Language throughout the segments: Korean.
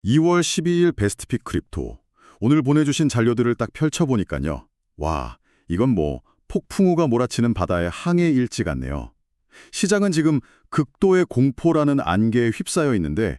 2월 12일 베스트픽 크립토. 오늘 보내주신 자료들을 딱 펼쳐보니까요. 와, 이건 뭐 폭풍우가 몰아치는 바다의 항해 일지 같네요. 시장은 지금 극도의 공포라는 안개에 휩싸여 있는데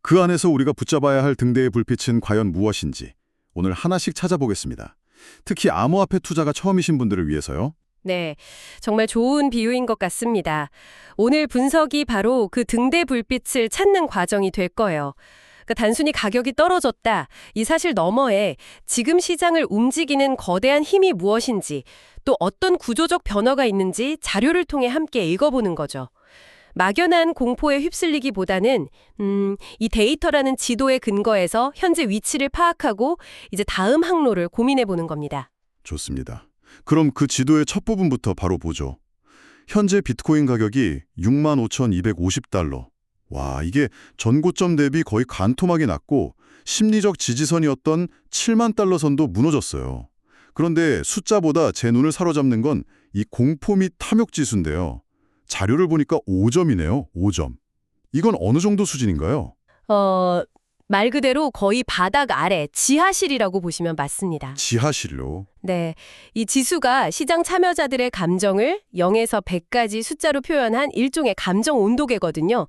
그 안에서 우리가 붙잡아야 할 등대의 불빛은 과연 무엇인지 오늘 하나씩 찾아보겠습니다. 특히 암호화폐 투자가 처음이신 분들을 위해서요. 네, 정말 좋은 비유인 것 같습니다. 오늘 분석이 바로 그 등대 불빛을 찾는 과정이 될 거예요. 그러니까 단순히 가격이 떨어졌다, 이 사실 너머에 지금 시장을 움직이는 거대한 힘이 무엇인지, 또 어떤 구조적 변화가 있는지 자료를 통해 함께 읽어보는 거죠. 막연한 공포에 휩쓸리기보다는 이 데이터라는 지도에 근거해서 현재 위치를 파악하고 이제 다음 항로를 고민해보는 겁니다. 좋습니다. 그럼 그 지도의 첫 부분부터 바로 보죠. 현재 비트코인 가격이 65,250달러. 와, 이게 전고점 대비 거의 간토막이 났고 심리적 지지선이었던 7만 달러 선도 무너졌어요. 그런데 숫자보다 제 눈을 사로잡는 건 이 공포 및 탐욕 지수인데요. 자료를 보니까 5점이네요. 5점. 이건 어느 정도 수준인가요? 말 그대로 거의 바닥 아래 지하실이라고 보시면 맞습니다. 지하실로. 네, 이 지수가 시장 참여자들의 감정을 0에서 100까지 숫자로 표현한 일종의 감정 온도계거든요.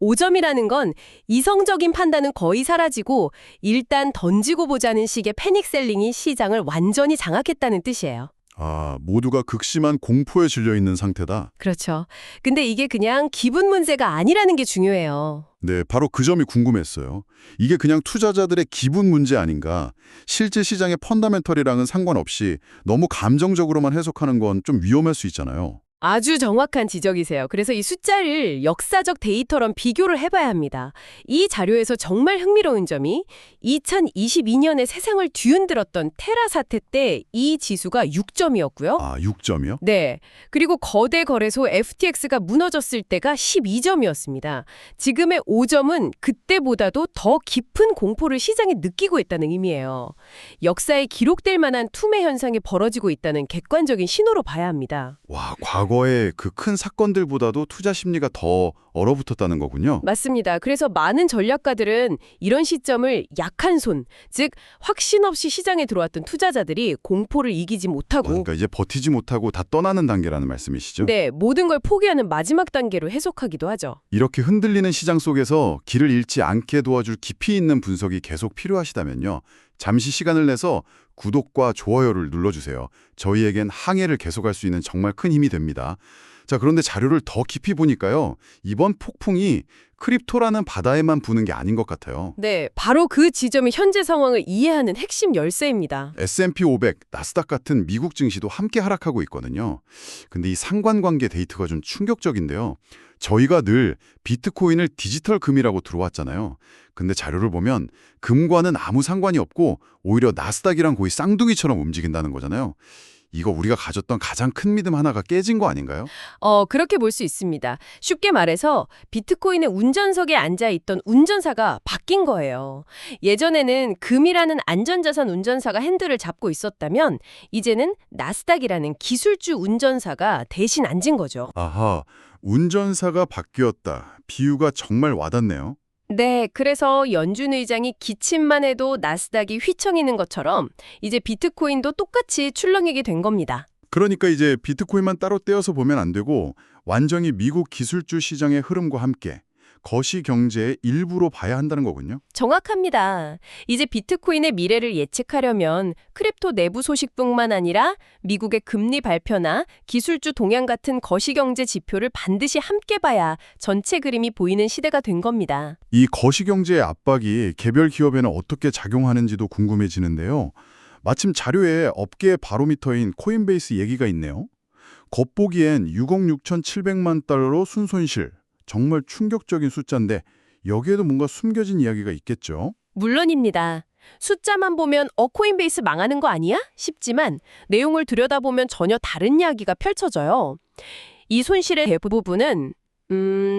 5점이라는 건 이성적인 판단은 거의 사라지고 일단 던지고 보자는 식의 패닉셀링이 시장을 완전히 장악했다는 뜻이에요. 아, 모두가 극심한 공포에 질려 있는 상태다. 그렇죠. 근데 이게 그냥 기분 문제가 아니라는 게 중요해요. 네, 바로 그 점이 궁금했어요. 이게 그냥 투자자들의 기분 문제 아닌가? 실제 시장의 펀더멘털이랑은 상관없이 너무 감정적으로만 해석하는 건 좀 위험할 수 있잖아요. 아주 정확한 지적이세요. 그래서 이 숫자를 역사적 데이터랑 비교를 해봐야 합니다. 이 자료에서 정말 흥미로운 점이 2022년에 세상을 뒤흔들었던 테라 사태 때 이 지수가 6점이었고요. 아, 6점이요? 네. 그리고 거대 거래소 FTX가 무너졌을 때가 12점이었습니다. 지금의 5점은 그때보다도 더 깊은 공포를 시장에 느끼고 있다는 의미예요. 역사에 기록될 만한 투매 현상이 벌어지고 있다는 객관적인 신호로 봐야 합니다. 와, 과거의 그 큰 사건들보다도 투자 심리가 더 얼어붙었다는 거군요. 맞습니다. 그래서 많은 전략가들은 이런 시점을 약한 손, 즉 확신 없이 시장에 들어왔던 투자자들이 공포를 이기지 못하고 그러니까 이제 버티지 못하고 다 떠나는 단계라는 말씀이시죠? 네, 모든 걸 포기하는 마지막 단계로 해석하기도 하죠. 이렇게 흔들리는 시장 속에서 길을 잃지 않게 도와줄 깊이 있는 분석이 계속 필요하시다면요. 잠시 시간을 내서 구독과 좋아요를 눌러주세요. 저희에겐 항해를 계속할 수 있는 정말 큰 힘이 됩니다. 자, 그런데 자료를 더 깊이 보니까요. 이번 폭풍이 크립토라는 바다에만 부는 게 아닌 것 같아요. 네, 바로 그 지점이 현재 상황을 이해하는 핵심 열쇠입니다. S&P 500, 나스닥 같은 미국 증시도 함께 하락하고 있거든요. 근데 이 상관관계 데이터가 좀 충격적인데요. 저희가 늘 비트코인을 디지털 금이라고 들어왔잖아요. 근데 자료를 보면 금과는 아무 상관이 없고 오히려 나스닥이랑 거의 쌍둥이처럼 움직인다는 거잖아요. 이거 우리가 가졌던 가장 큰 믿음 하나가 깨진 거 아닌가요? 그렇게 볼 수 있습니다. 쉽게 말해서 비트코인의 운전석에 앉아있던 운전사가 바뀐 거예요. 예전에는 금이라는 안전자산 운전사가 핸들을 잡고 있었다면 이제는 나스닥이라는 기술주 운전사가 대신 앉은 거죠. 아하, 운전사가 바뀌었다. 비유가 정말 와닿네요. 네, 그래서 연준 의장이 기침만 해도 나스닥이 휘청이는 것처럼 이제 비트코인도 똑같이 출렁이게 된 겁니다. 그러니까 이제 비트코인만 따로 떼어서 보면 안 되고 완전히 미국 기술주 시장의 흐름과 함께 거시경제의 일부로 봐야 한다는 거군요. 정확합니다. 이제 비트코인의 미래를 예측하려면 크립토 내부 소식뿐만 아니라 미국의 금리 발표나 기술주 동향 같은 거시경제 지표를 반드시 함께 봐야 전체 그림이 보이는 시대가 된 겁니다. 이 거시경제의 압박이 개별 기업에는 어떻게 작용하는지도 궁금해지는데요. 마침 자료에 업계의 바로미터인 코인베이스 얘기가 있네요. 겉보기엔 6억 6,700만 달러로 순손실. 정말 충격적인 숫자인데 여기에도 뭔가 숨겨진 이야기가 있겠죠? 물론입니다. 숫자만 보면 코인베이스 망하는 거 아니야? 싶지만 내용을 들여다보면 전혀 다른 이야기가 펼쳐져요. 이 손실의 대부분은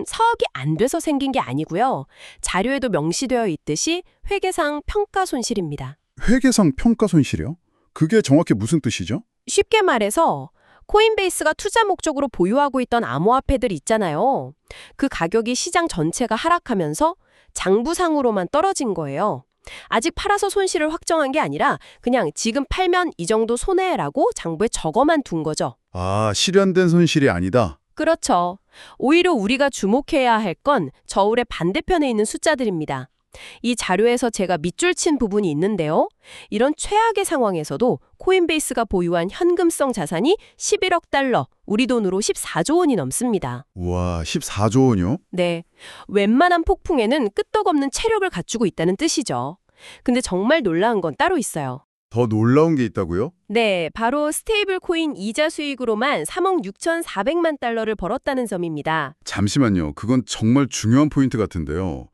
사업이 안 돼서 생긴 게 아니고요. 자료에도 명시되어 있듯이 회계상 평가 손실입니다. 회계상 평가 손실이요? 그게 정확히 무슨 뜻이죠? 쉽게 말해서 코인베이스가 투자 목적으로 보유하고 있던 암호화폐들 있잖아요. 그 가격이 시장 전체가 하락하면서 장부상으로만 떨어진 거예요. 아직 팔아서 손실을 확정한 게 아니라 그냥 지금 팔면 이 정도 손해라고 장부에 적어만 둔 거죠. 아, 실현된 손실이 아니다. 그렇죠. 오히려 우리가 주목해야 할 건 저울의 반대편에 있는 숫자들입니다. 이 자료에서 제가 밑줄 친 부분이 있는데요. 이런 최악의 상황에서도 코인베이스가 보유한 현금성 자산이 11억 달러, 우리 돈으로 14조 원이 넘습니다. 우와, 14조 원이요? 네, 웬만한 폭풍에는 끄떡없는 체력을 갖추고 있다는 뜻이죠. 근데 정말 놀라운 건 따로 있어요. 더 놀라운 게 있다고요? 네, 바로 스테이블 코인 이자 수익으로만 3억 6,400만 달러를 벌었다는 점입니다. 잠시만요. 그건 정말 중요한 포인트 같은데요.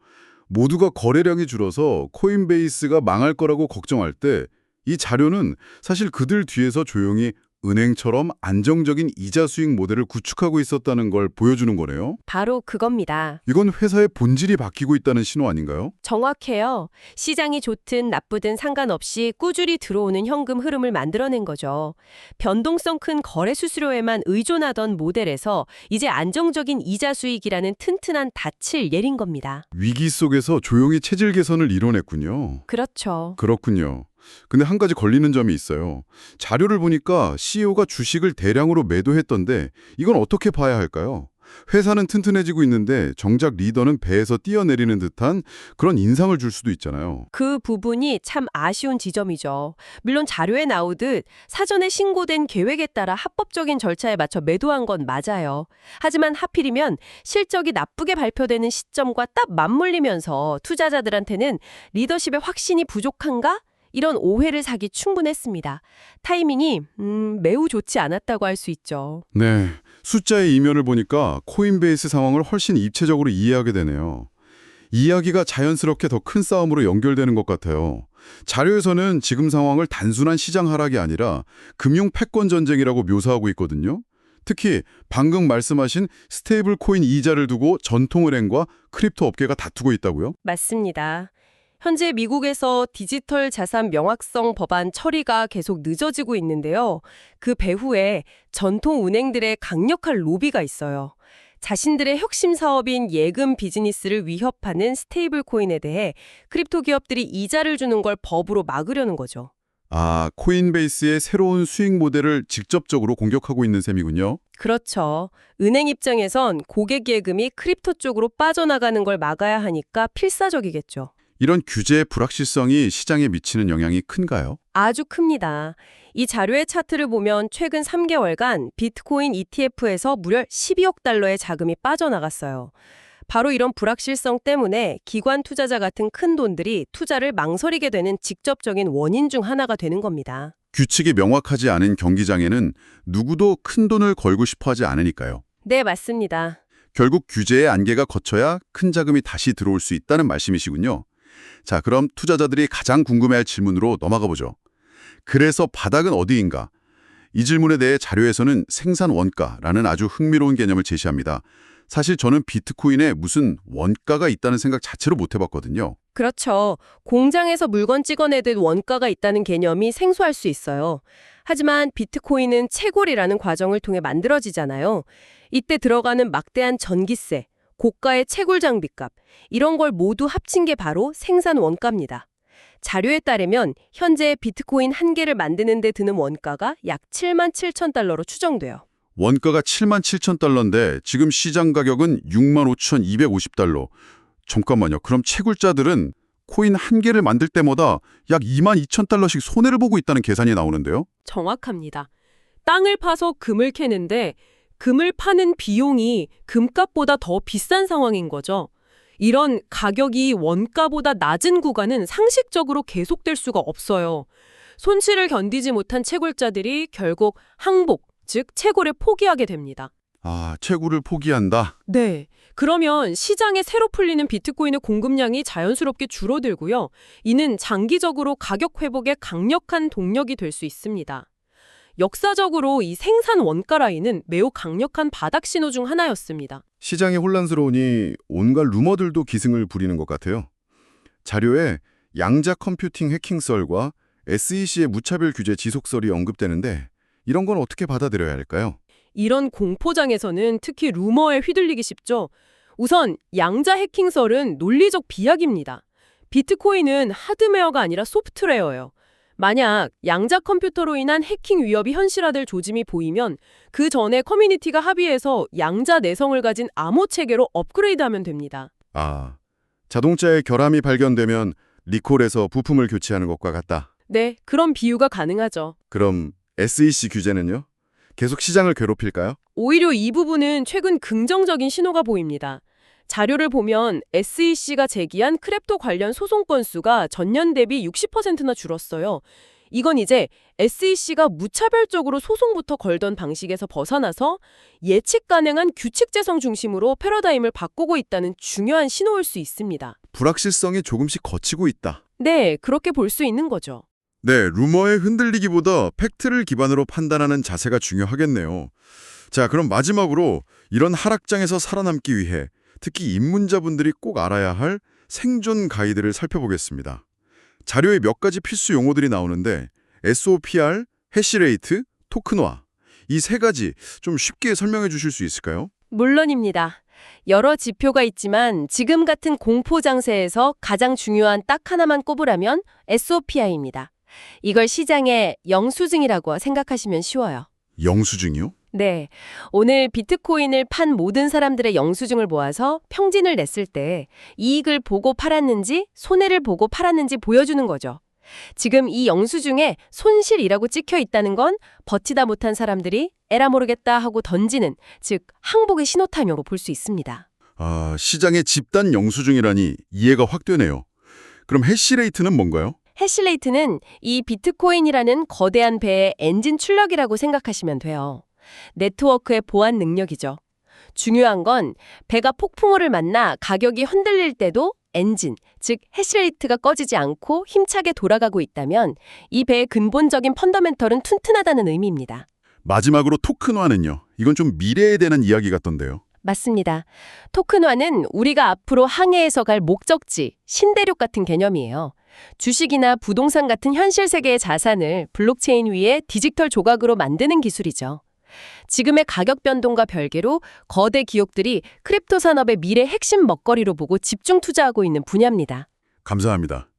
모두가 거래량이 줄어서 코인베이스가 망할 거라고 걱정할 때 이 자료는 사실 그들 뒤에서 조용히 은행처럼 안정적인 이자 수익 모델을 구축하고 있었다는 걸 보여주는 거네요. 바로 그겁니다. 이건 회사의 본질이 바뀌고 있다는 신호 아닌가요? 정확해요. 시장이 좋든 나쁘든 상관없이 꾸준히 들어오는 현금 흐름을 만들어낸 거죠. 변동성 큰 거래 수수료에만 의존하던 모델에서 이제 안정적인 이자 수익이라는 튼튼한 닻을 내린 겁니다. 위기 속에서 조용히 체질 개선을 이뤄냈군요. 그렇죠. 그렇군요. 근데 한 가지 걸리는 점이 있어요. 자료를 보니까 CEO가 주식을 대량으로 매도했던데 이건 어떻게 봐야 할까요? 회사는 튼튼해지고 있는데 정작 리더는 배에서 뛰어내리는 듯한 그런 인상을 줄 수도 있잖아요. 그 부분이 참 아쉬운 지점이죠. 물론 자료에 나오듯 사전에 신고된 계획에 따라 합법적인 절차에 맞춰 매도한 건 맞아요. 하지만 하필이면 실적이 나쁘게 발표되는 시점과 딱 맞물리면서 투자자들한테는 리더십의 확신이 부족한가? 이런 오해를 사기 충분했습니다. 타이밍이 매우 좋지 않았다고 할 수 있죠. 네, 숫자의 이면을 보니까 코인베이스 상황을 훨씬 입체적으로 이해하게 되네요. 이야기가 자연스럽게 더 큰 싸움으로 연결되는 것 같아요. 자료에서는 지금 상황을 단순한 시장 하락이 아니라 금융 패권 전쟁이라고 묘사하고 있거든요. 특히 방금 말씀하신 스테이블 코인 이자를 두고 전통은행과 크립토 업계가 다투고 있다고요? 맞습니다. 현재 미국에서 디지털 자산 명확성 법안 처리가 계속 늦어지고 있는데요. 그 배후에 전통 은행들의 강력한 로비가 있어요. 자신들의 혁신 사업인 예금 비즈니스를 위협하는 스테이블 코인에 대해 크립토 기업들이 이자를 주는 걸 법으로 막으려는 거죠. 아, 코인베이스의 새로운 수익 모델을 직접적으로 공격하고 있는 셈이군요. 그렇죠. 은행 입장에선 고객 예금이 크립토 쪽으로 빠져나가는 걸 막아야 하니까 필사적이겠죠. 이런 규제의 불확실성이 시장에 미치는 영향이 큰가요? 아주 큽니다. 이 자료의 차트를 보면 최근 3개월간 비트코인 ETF에서 무려 12억 달러의 자금이 빠져나갔어요. 바로 이런 불확실성 때문에 기관 투자자 같은 큰 돈들이 투자를 망설이게 되는 직접적인 원인 중 하나가 되는 겁니다. 규칙이 명확하지 않은 경기장에는 누구도 큰 돈을 걸고 싶어 하지 않으니까요. 네, 맞습니다. 결국 규제의 안개가 걷혀야 큰 자금이 다시 들어올 수 있다는 말씀이시군요. 자, 그럼 투자자들이 가장 궁금해할 질문으로 넘어가 보죠. 그래서 바닥은 어디인가? 이 질문에 대해 자료에서는 생산 원가라는 아주 흥미로운 개념을 제시합니다. 사실 저는 비트코인에 무슨 원가가 있다는 생각 자체로 못 해봤거든요. 그렇죠. 공장에서 물건 찍어내듯 원가가 있다는 개념이 생소할 수 있어요. 하지만 비트코인은 채굴이라는 과정을 통해 만들어지잖아요. 이때 들어가는 막대한 전기세, 고가의 채굴 장비값, 이런 걸 모두 합친 게 바로 생산 원가입니다. 자료에 따르면 현재 비트코인 한 개를 만드는 데 드는 원가가 약 7만 7천 달러로 추정돼요. 원가가 7만 7천 달러인데 지금 시장 가격은 6만 5,250달러. 잠깐만요. 그럼 채굴자들은 코인 한 개를 만들 때마다 약 2만 2천 달러씩 손해를 보고 있다는 계산이 나오는데요. 정확합니다. 땅을 파서 금을 캐는데 금을 파는 비용이 금값보다 더 비싼 상황인 거죠. 이런 가격이 원가보다 낮은 구간은 상식적으로 계속될 수가 없어요. 손실을 견디지 못한 채굴자들이 결국 항복, 즉 채굴을 포기하게 됩니다. 아, 채굴을 포기한다. 네. 그러면 시장에 새로 풀리는 비트코인의 공급량이 자연스럽게 줄어들고요. 이는 장기적으로 가격 회복에 강력한 동력이 될 수 있습니다. 역사적으로 이 생산 원가 라인은 매우 강력한 바닥 신호 중 하나였습니다. 시장이 혼란스러우니 온갖 루머들도 기승을 부리는 것 같아요. 자료에 양자 컴퓨팅 해킹설과 SEC의 무차별 규제 지속설이 언급되는데 이런 건 어떻게 받아들여야 할까요? 이런 공포장에서는 특히 루머에 휘둘리기 쉽죠. 우선 양자 해킹설은 논리적 비약입니다. 비트코인은 하드웨어가 아니라 소프트웨어예요. 만약 양자 컴퓨터로 인한 해킹 위협이 현실화될 조짐이 보이면 그 전에 커뮤니티가 합의해서 양자 내성을 가진 암호 체계로 업그레이드하면 됩니다. 아, 자동차에 결함이 발견되면 리콜해서 부품을 교체하는 것과 같다. 네, 그런 비유가 가능하죠. 그럼 SEC 규제는요? 계속 시장을 괴롭힐까요? 오히려 이 부분은 최근 긍정적인 신호가 보입니다. 자료를 보면 SEC가 제기한 크립토 관련 소송 건수가 전년 대비 60%나 줄었어요. 이건 이제 SEC가 무차별적으로 소송부터 걸던 방식에서 벗어나서 예측 가능한 규칙 재성 중심으로 패러다임을 바꾸고 있다는 중요한 신호일 수 있습니다. 불확실성이 조금씩 걷히고 있다. 네, 그렇게 볼 수 있는 거죠. 네, 루머에 흔들리기보다 팩트를 기반으로 판단하는 자세가 중요하겠네요. 자, 그럼 마지막으로 이런 하락장에서 살아남기 위해 특히 입문자분들이 꼭 알아야 할 생존 가이드를 살펴보겠습니다. 자료에 몇 가지 필수 용어들이 나오는데 SOPR, 해시레이트, 토큰화 이 세 가지 좀 쉽게 설명해 주실 수 있을까요? 물론입니다. 여러 지표가 있지만 지금 같은 공포 장세에서 가장 중요한 딱 하나만 꼽으라면 SOPR입니다. 이걸 시장의 영수증이라고 생각하시면 쉬워요. 영수증이요? 네, 오늘 비트코인을 판 모든 사람들의 영수증을 모아서 평진을 냈을 때 이익을 보고 팔았는지 손해를 보고 팔았는지 보여주는 거죠. 지금 이 영수증에 손실이라고 찍혀 있다는 건 버티다 못한 사람들이 에라 모르겠다 하고 던지는, 즉 항복의 신호탄이라고 볼 수 있습니다. 아, 시장의 집단 영수증이라니 이해가 확 되네요. 그럼 해시레이트는 뭔가요? 해시레이트는 이 비트코인이라는 거대한 배의 엔진 출력이라고 생각하시면 돼요. 네트워크의 보안 능력이죠. 중요한 건 배가 폭풍우를 만나 가격이 흔들릴 때도 엔진, 즉 해시레이트가 꺼지지 않고 힘차게 돌아가고 있다면 이 배의 근본적인 펀더멘털은 튼튼하다는 의미입니다. 마지막으로 토큰화는요? 이건 좀 미래에 대한 이야기 같던데요. 맞습니다. 토큰화는 우리가 앞으로 항해에서 갈 목적지, 신대륙 같은 개념이에요. 주식이나 부동산 같은 현실 세계의 자산을 블록체인 위에 디지털 조각으로 만드는 기술이죠. 지금의 가격 변동과 별개로 거대 기업들이 크립토 산업의 미래 핵심 먹거리로 보고 집중 투자하고 있는 분야입니다. 감사합니다.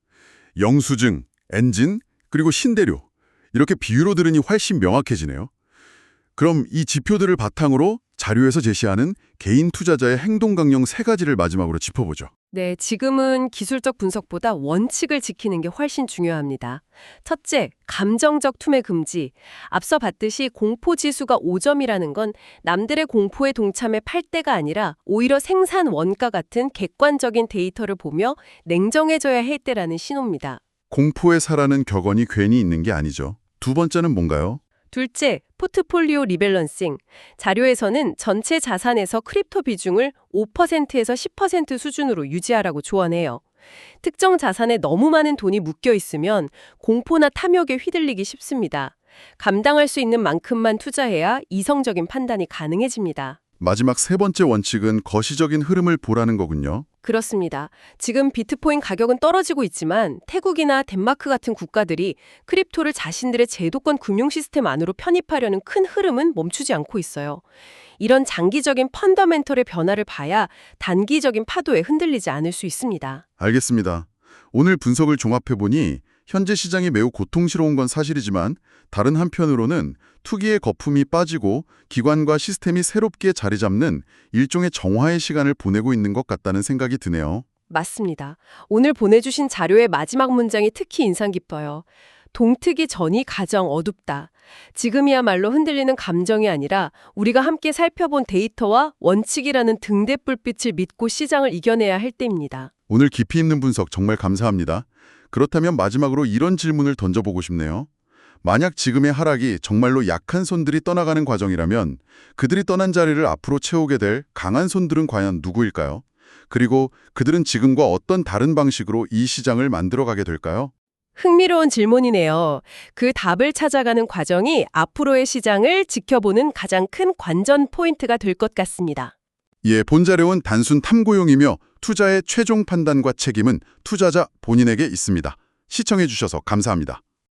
영수증, 엔진, 그리고 신대료. 이렇게 비유로 들으니 훨씬 명확해지네요. 그럼 이 지표들을 바탕으로 자료에서 제시하는 개인 투자자의 행동 강령 세 가지를 마지막으로 짚어보죠. 네, 지금은 기술적 분석보다 원칙을 지키는 게 훨씬 중요합니다. 첫째, 감정적 투매 금지. 앞서 봤듯이 공포 지수가 5점이라는 건 남들의 공포에 동참해 팔 때가 아니라 오히려 생산 원가 같은 객관적인 데이터를 보며 냉정해져야 할 때라는 신호입니다. 공포에 사라는 격언이 괜히 있는 게 아니죠. 두 번째는 뭔가요? 둘째, 포트폴리오 리밸런싱. 자료에서는 전체 자산에서 크립토 비중을 5%에서 10% 수준으로 유지하라고 조언해요. 특정 자산에 너무 많은 돈이 묶여 있으면 공포나 탐욕에 휘둘리기 쉽습니다. 감당할 수 있는 만큼만 투자해야 이성적인 판단이 가능해집니다. 마지막 세 번째 원칙은 거시적인 흐름을 보라는 거군요. 그렇습니다. 지금 비트코인 가격은 떨어지고 있지만 태국이나 덴마크 같은 국가들이 크립토를 자신들의 제도권 금융 시스템 안으로 편입하려는 큰 흐름은 멈추지 않고 있어요. 이런 장기적인 펀더멘털의 변화를 봐야 단기적인 파도에 흔들리지 않을 수 있습니다. 알겠습니다. 오늘 분석을 종합해보니 현재 시장이 매우 고통스러운 건 사실이지만 다른 한편으로는 투기의 거품이 빠지고 기관과 시스템이 새롭게 자리 잡는 일종의 정화의 시간을 보내고 있는 것 같다는 생각이 드네요. 맞습니다. 오늘 보내주신 자료의 마지막 문장이 특히 인상 깊어요. 동트기 전이 가장 어둡다. 지금이야말로 흔들리는 감정이 아니라 우리가 함께 살펴본 데이터와 원칙이라는 등대불빛을 믿고 시장을 이겨내야 할 때입니다. 오늘 깊이 있는 분석 정말 감사합니다. 그렇다면 마지막으로 이런 질문을 던져보고 싶네요. 만약 지금의 하락이 정말로 약한 손들이 떠나가는 과정이라면 그들이 떠난 자리를 앞으로 채우게 될 강한 손들은 과연 누구일까요? 그리고 그들은 지금과 어떤 다른 방식으로 이 시장을 만들어가게 될까요? 흥미로운 질문이네요. 그 답을 찾아가는 과정이 앞으로의 시장을 지켜보는 가장 큰 관전 포인트가 될 것 같습니다. 예, 본 자료는 단순 탐구용이며 투자의 최종 판단과 책임은 투자자 본인에게 있습니다. 시청해 주셔서 감사합니다.